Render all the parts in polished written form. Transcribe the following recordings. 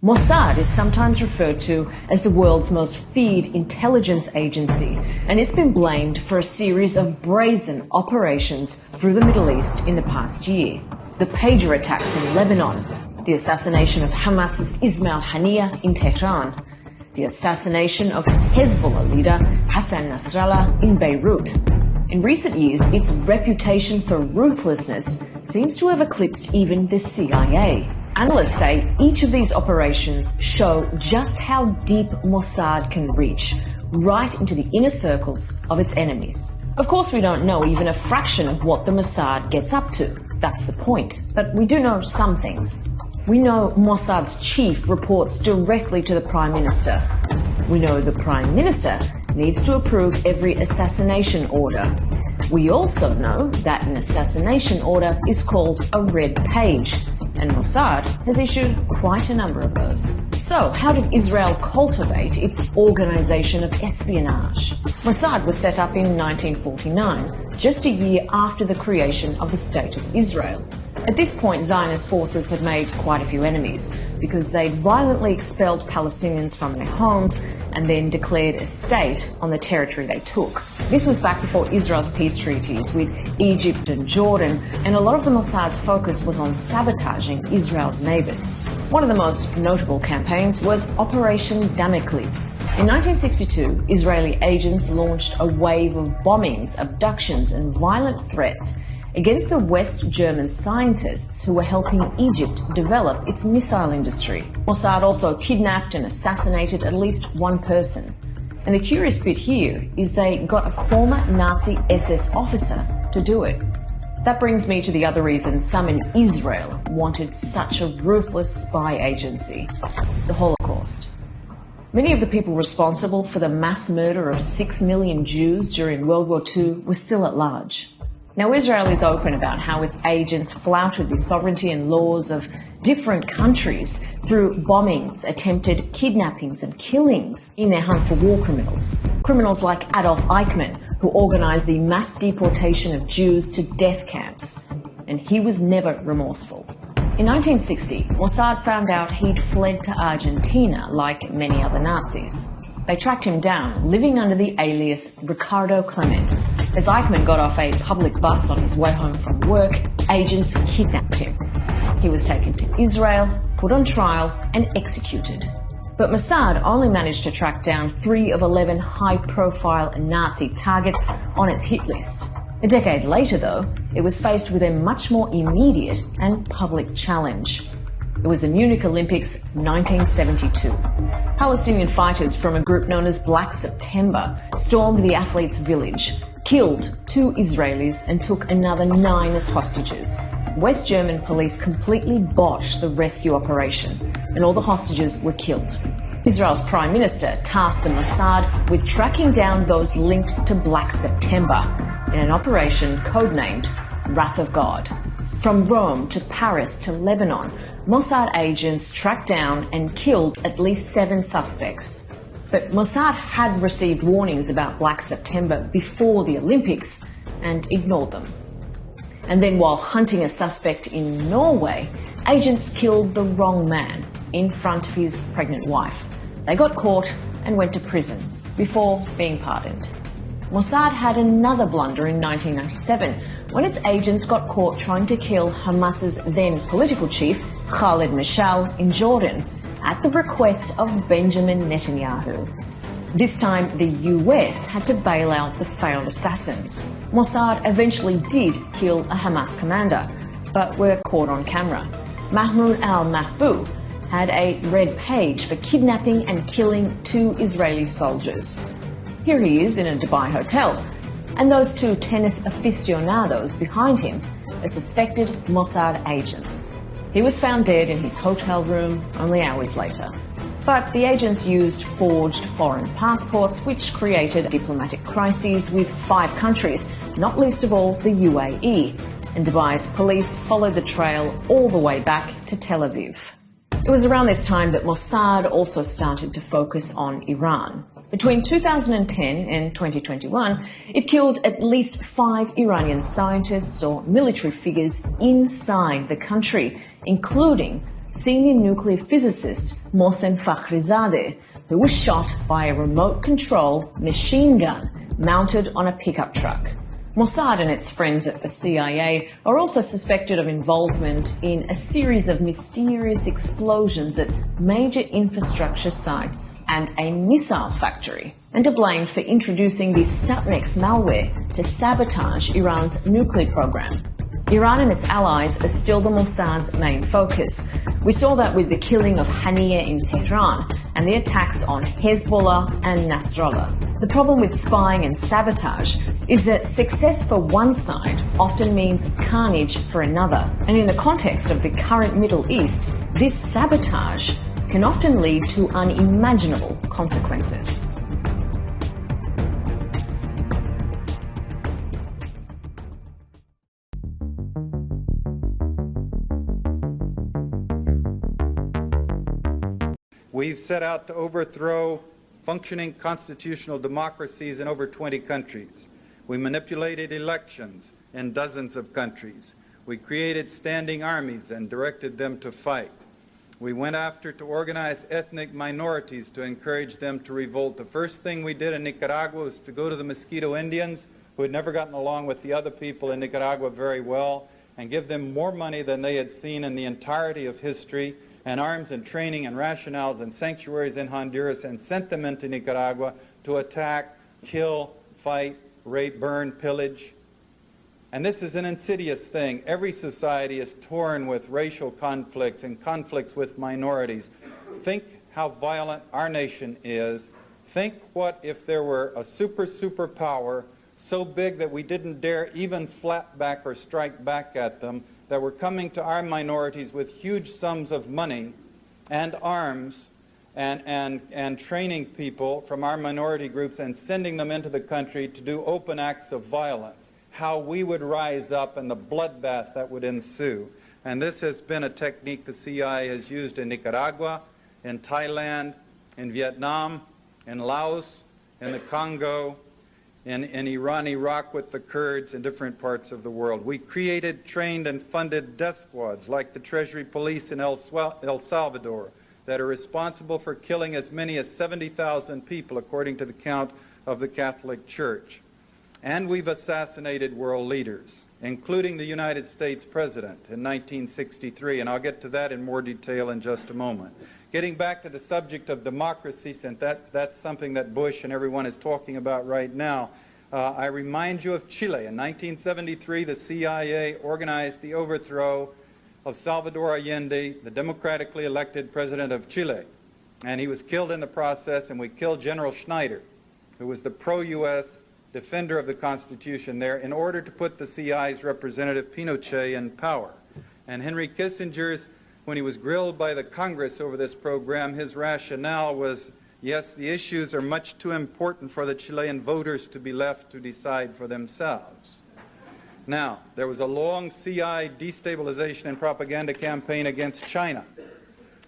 Mossad is sometimes referred to as the world's most feared intelligence agency, and it's been blamed for a series of brazen operations through the Middle East in the past year. The pager attacks in Lebanon, the assassination of Hamas's Ismail Haniyeh in Tehran, the assassination of Hezbollah leader Hassan Nasrallah in Beirut. In recent years, its reputation for ruthlessness seems to have eclipsed even the CIA. Analysts say each of these operations show just how deep Mossad can reach, right into the inner circles of its enemies. Of course, we don't know even a fraction of what the Mossad gets up to. That's the point. But we do know some things. We know Mossad's chief reports directly to the Prime Minister. We know the Prime Minister needs to approve every assassination order. We also know that an assassination order is called a red page, and Mossad has issued quite a number of those. So, how did Israel cultivate its organization of espionage? Mossad was set up in 1949, just a year after the creation of the State of Israel. At this point, Zionist forces had made quite a few enemies because they'd violently expelled Palestinians from their homes and then declared a state on the territory they took. This was back before Israel's peace treaties with Egypt and Jordan, and a lot of the Mossad's focus was on sabotaging Israel's neighbors. One of the most notable campaigns was Operation Damocles. In 1962, Israeli agents launched a wave of bombings, abductions, and violent threats against the West German scientists who were helping Egypt develop its missile industry. Mossad also kidnapped and assassinated at least one person. And the curious bit here is they got a former Nazi SS officer to do it. That brings me to the other reason some in Israel wanted such a ruthless spy agency: the Holocaust. Many of the people responsible for the mass murder of 6 million Jews during World War II were still at large. Now, Israel is open about how its agents flouted the sovereignty and laws of different countries through bombings, attempted kidnappings and killings in their hunt for war criminals. Criminals like Adolf Eichmann, who organized the mass deportation of Jews to death camps, and he was never remorseful. In 1960, Mossad found out he'd fled to Argentina like many other Nazis. They tracked him down, living under the alias Ricardo Clement. As Eichmann got off a public bus on his way home from work, agents kidnapped him. He was taken to Israel, put on trial, and executed. But Mossad only managed to track down 3 of 11 high-profile Nazi targets on its hit list. A decade later, though, it was faced with a much more immediate and public challenge. It was the Munich Olympics 1972. Palestinian fighters from a group known as Black September stormed the athletes' village, killed 2 Israelis and took another 9 as hostages. West German police completely botched the rescue operation, and all the hostages were killed. Israel's Prime Minister tasked the Mossad with tracking down those linked to Black September in an operation codenamed Wrath of God. From Rome to Paris to Lebanon, Mossad agents tracked down and killed at least 7 suspects. But Mossad had received warnings about Black September before the Olympics and ignored them. And then while hunting a suspect in Norway, agents killed the wrong man in front of his pregnant wife. They got caught and went to prison before being pardoned. Mossad had another blunder in 1997 when its agents got caught trying to kill Hamas's then political chief, Khaled Mashal, in Jordan, at the request of Benjamin Netanyahu. This time, the US had to bail out the failed assassins. Mossad eventually did kill a Hamas commander, but were caught on camera. Mahmoud al-Mahbou had a red page for kidnapping and killing 2 Israeli soldiers. Here he is in a Dubai hotel, and those 2 tennis aficionados behind him are suspected Mossad agents. He was found dead in his hotel room only hours later. But the agents used forged foreign passports, which created diplomatic crises with 5 countries, not least of all the UAE. And Dubai's police followed the trail all the way back to Tel Aviv. It was around this time that Mossad also started to focus on Iran. Between 2010 and 2021, it killed at least 5 Iranian scientists or military figures inside the country, including senior nuclear physicist Mohsen Fakhrizadeh, who was shot by a remote-control machine gun mounted on a pickup truck. Mossad and its friends at the CIA are also suspected of involvement in a series of mysterious explosions at major infrastructure sites and a missile factory, and are blamed for introducing the Stuxnet malware to sabotage Iran's nuclear program. Iran and its allies are still the Mossad's main focus. We saw that with the killing of Haniyeh in Tehran and the attacks on Hezbollah and Nasrallah. The problem with spying and sabotage is that success for one side often means carnage for another. And in the context of the current Middle East, this sabotage can often lead to unimaginable consequences. We've set out to overthrow functioning constitutional democracies in over 20 countries. We manipulated elections in dozens of countries. We created standing armies and directed them to fight. We went after to organize ethnic minorities to encourage them to revolt. The first thing we did in Nicaragua was to go to the Mosquito Indians, who had never gotten along with the other people in Nicaragua very well, and give them more money than they had seen in the entirety of history, and arms and training and rationales and sanctuaries in Honduras, and sent them into Nicaragua to attack, kill, fight, rape, burn, pillage. And this is an insidious thing. Every society is torn with racial conflicts and conflicts with minorities. Think how violent our nation is. Think what if there were a superpower so big that we didn't dare even flap back or strike back at them, that were coming to our minorities with huge sums of money and arms and training people from our minority groups and sending them into the country to do open acts of violence. How we would rise up and the bloodbath that would ensue. And this has been a technique the CIA has used in Nicaragua, in Thailand, in Vietnam, in Laos, in the Congo, in Iran, Iraq with the Kurds, in different parts of the world. We created, trained, and funded death squads like the Treasury Police in El Salvador that are responsible for killing as many as 70,000 people, according to the count of the Catholic Church. And we've assassinated world leaders, including the United States President in 1963, and I'll get to that in more detail in just a moment. Getting back to the subject of democracy, since that's something that Bush and everyone is talking about right now, I remind you of Chile. In 1973, the CIA organized the overthrow of Salvador Allende, the democratically elected president of Chile. And he was killed in the process, and we killed General Schneider, who was the pro-U.S. defender of the Constitution there, in order to put the CIA's representative Pinochet in power. And Henry Kissinger's, when he was grilled by the Congress over this program, his rationale was, yes, the issues are much too important for the Chilean voters to be left to decide for themselves. Now, there was a long CIA destabilization and propaganda campaign against China.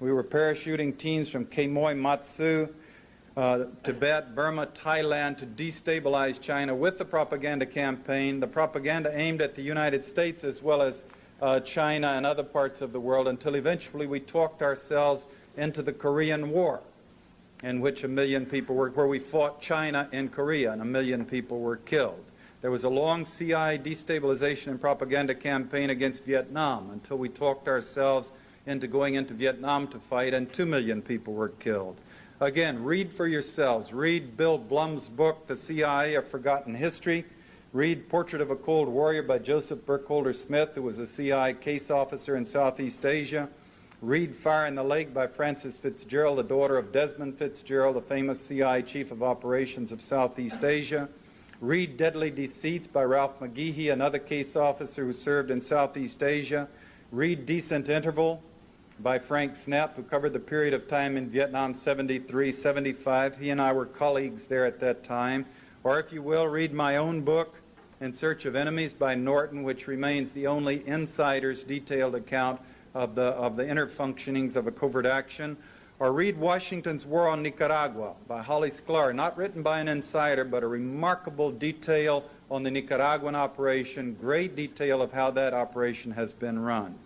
We were parachuting teams from Quemoy, Matsu, Tibet, Burma, Thailand to destabilize China with the propaganda campaign, the propaganda aimed at the United States as well as China and other parts of the world, until eventually we talked ourselves into the Korean War, in which 1 million people were, where we fought China in Korea and 1 million people were killed. There was a long CIA destabilization and propaganda campaign against Vietnam until we talked ourselves into going into Vietnam to fight, and 2 million people were killed. Again, read for yourselves. Read Bill Blum's book, The CIA, A Forgotten History. Read Portrait of a Cold Warrior by Joseph Burkholder Smith, who was a CIA case officer in Southeast Asia. Read Fire in the Lake by Frances Fitzgerald, the daughter of Desmond Fitzgerald, the famous CIA Chief of Operations of Southeast Asia. Read Deadly Deceits by Ralph McGehee, another case officer who served in Southeast Asia. Read Decent Interval by Frank Snapp, who covered the period of time in Vietnam, 73, 75. He and I were colleagues there at that time. Or, if you will, read my own book, In Search of Enemies by Norton, which remains the only insider's detailed account of the inner functionings of a covert action. Or read Washington's War on Nicaragua by Holly Sklar, not written by an insider, but a remarkable detail on the Nicaraguan operation, great detail of how that operation has been run.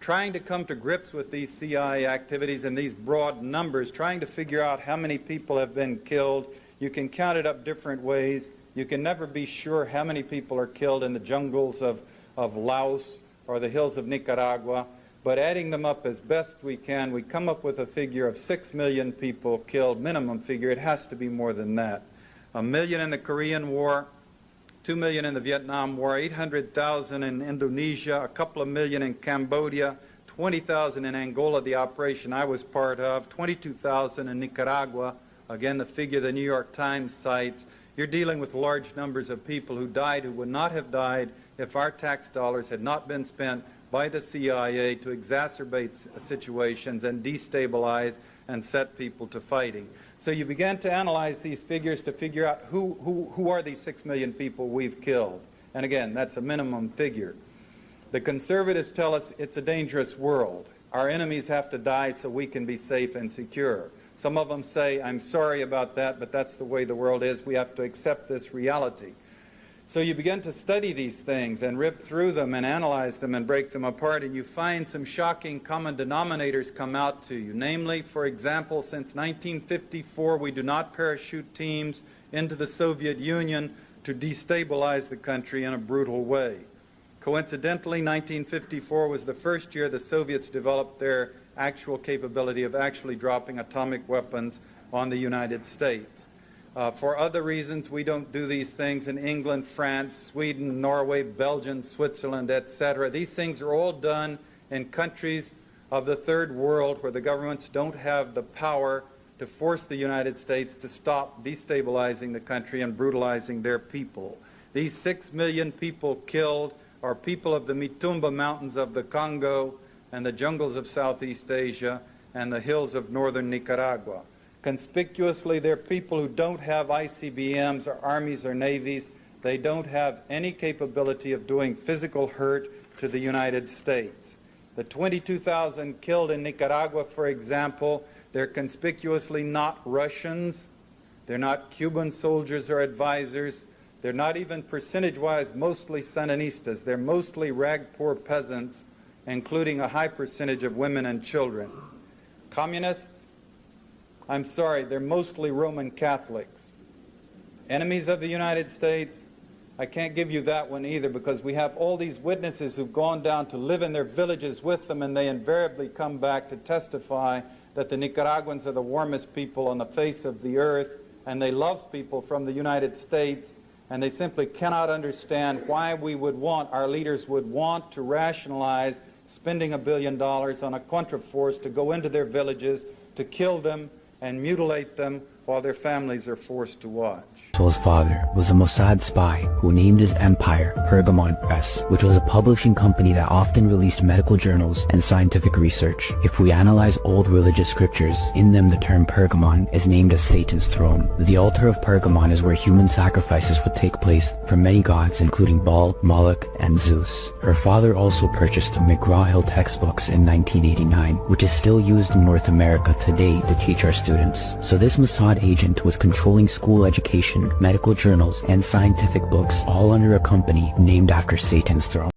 trying to come to grips with these CIA activities and these broad numbers, trying to figure out how many people have been killed. You can count it up different ways. You can never be sure how many people are killed in the jungles of Laos or the hills of Nicaragua, but adding them up as best we can, we come up with a figure of 6 million people killed, minimum figure. It has to be more than that. 1 million in the Korean War, 2 million in the Vietnam War, 800,000 in Indonesia, a couple of million in Cambodia, 20,000 in Angola, the operation I was part of, 22,000 in Nicaragua, again the figure the New York Times cites. You're dealing with large numbers of people who died who would not have died if our tax dollars had not been spent by the CIA to exacerbate situations and destabilize and set people to fighting. So you began to analyze these figures to figure out who are these 6 million people we've killed. And again, that's a minimum figure. The conservatives tell us it's a dangerous world. Our enemies have to die so we can be safe and secure. Some of them say, I'm sorry about that, but that's the way the world is. We have to accept this reality. So you begin to study these things and rip through them and analyze them and break them apart, and you find some shocking common denominators come out to you. Namely, for example, since 1954, we do not parachute teams into the Soviet Union to destabilize the country in a brutal way. Coincidentally, 1954 was the first year the Soviets developed their actual capability of actually dropping atomic weapons on the United States. For other reasons, we don't do these things in England, France, Sweden, Norway, Belgium, Switzerland, etc. These things are all done in countries of the third world where the governments don't have the power to force the United States to stop destabilizing the country and brutalizing their people. These 6 million people killed are people of the Mitumba Mountains of the Congo and the jungles of Southeast Asia and the hills of northern Nicaragua. Conspicuously, they're people who don't have ICBMs or armies or navies. They don't have any capability of doing physical hurt to the United States. The 22,000 killed in Nicaragua, for example, they're conspicuously not Russians. They're not Cuban soldiers or advisors. They're not even percentage-wise mostly Sandinistas. They're mostly rag-poor peasants, including a high percentage of women and children. Communists? I'm sorry, they're mostly Roman Catholics. Enemies of the United States? I can't give you that one either, because we have all these witnesses who've gone down to live in their villages with them, and they invariably come back to testify that the Nicaraguans are the warmest people on the face of the earth, and they love people from the United States, and they simply cannot understand why our leaders would want to rationalize spending $1 billion on a contraforce to go into their villages, to kill them, and mutilate them while their families are forced to watch. His father was a Mossad spy who named his empire Pergamon Press, which was a publishing company that often released medical journals and scientific research. If we analyze old religious scriptures, in them the term Pergamon is named as Satan's throne. The altar of Pergamon is where human sacrifices would take place for many gods, including Baal, Moloch, and Zeus. Her father also purchased the McGraw-Hill textbooks in 1989, which is still used in North America today to teach our students. So this Mossad agent was controlling school education, medical journals, and scientific books, all under a company named after Satan's throne.